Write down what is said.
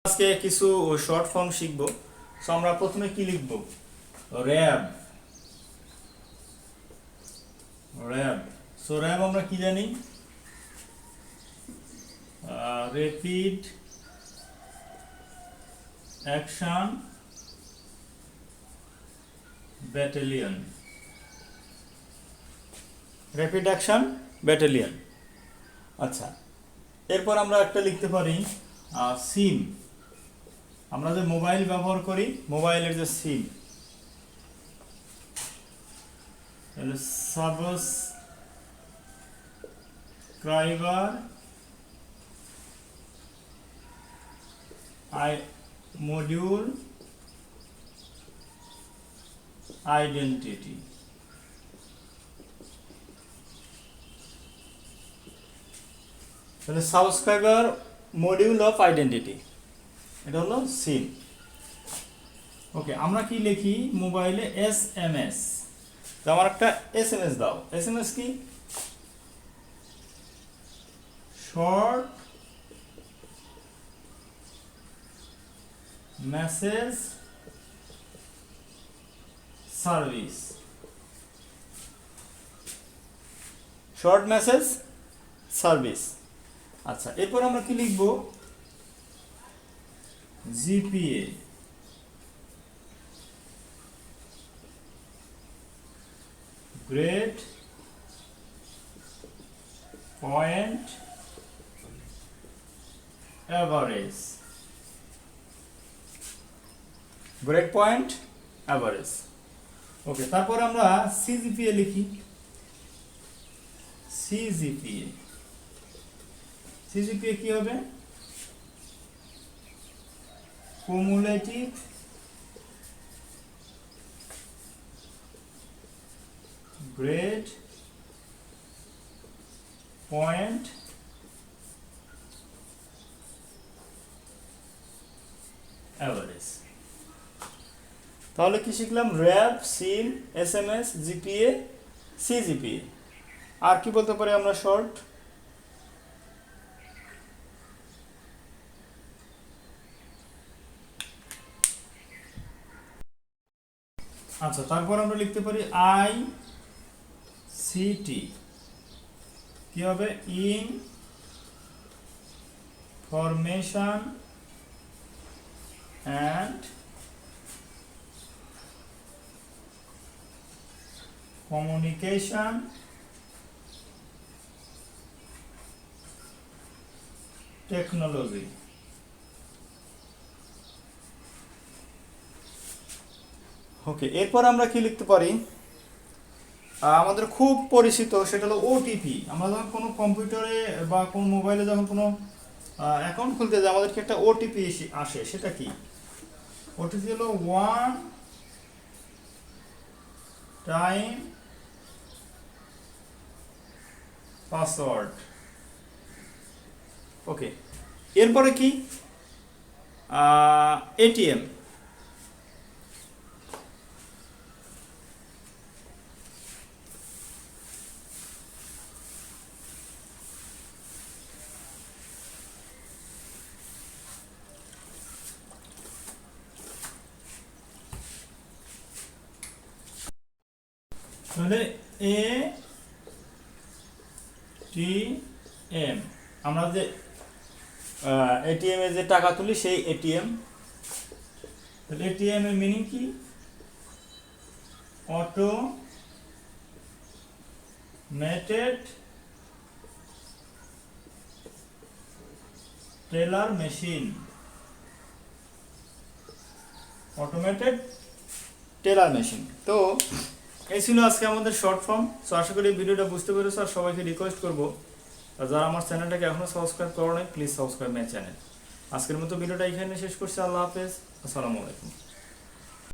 আজকে কিছু short form শিখব। সো আমরা প্রথমে কি লিখব? র্যাব। র্যাব সো র্যাব আমরা কি জানি? Rapid action battalion. Rapid action battalion. আচ্ছা, এরপর আমরা একটা লিখতে পারি সিম। আমরা যে মোবাইল ব্যবহার করি, মোবাইলের যে সিম, সাবস্ক্রাইবার মডিউল আইডেন্টিটি। তাহলে সাবস্ক্রাইবার মডিউল অফ আইডেন্টিটি, এটা হলো সিম। ওকে, আমরা কি লিখি মোবাইলে? SMS। তো আমার একটা SMS দাও। SMS কি? Short message service. Short message service. আচ্ছা, এরপর আমরা কি লিখব? GPA। Grade point average. Grade point average. Okay, তারপর আমরা CGPA লিখি। CGPA কি হবে? Cumulative grade point average. তাহলে কি শিখলাম? RAB, SIM, SMS, GPA, CGPA। আর কি বলতে পারি আমরা শর্ট? আচ্ছা, তারপর আমরা লিখতে পারি ICT। কি হবে? Information and communication technology. Okay, এরপর আমরা কি লিখতে পারি? আমাদের খুব পরিচিত, সেটা হলো OTP। আমরা যখন কোনো কম্পিউটারে বা কোনো মোবাইলে যখন কোনো অ্যাকাউন্ট খুলতে যাই, আমাদেরকে একটা OTP আসে। সেটা কি? OTP হলো ওয়ান টাইম পাসওয়ার্ড। ওকে, এরপরে কি? ATM। তাহলে ATM, আমরা যে ATM এ যে টাকা তুলি সেই ATM। তাহলে ATM এর মিনিং কি? Automated teller machine. Automated teller machine. তো এই ছিল আজকে আমাদের শর্ট ফর্ম। সো আশা করি ভিডিওটা বুঝতে পেরেছো। আর সবাইকে রিকোয়েস্ট করবো, যারা আমার চ্যানেলটাকে এখনো সাবস্ক্রাইব করো নাই, প্লিজ সাবস্ক্রাইব মাই চ্যানেল। আজকের মতো ভিডিওটা এখানে শেষ করছি। আল্লাহ হাফেজ, আসসালামু আলাইকুম।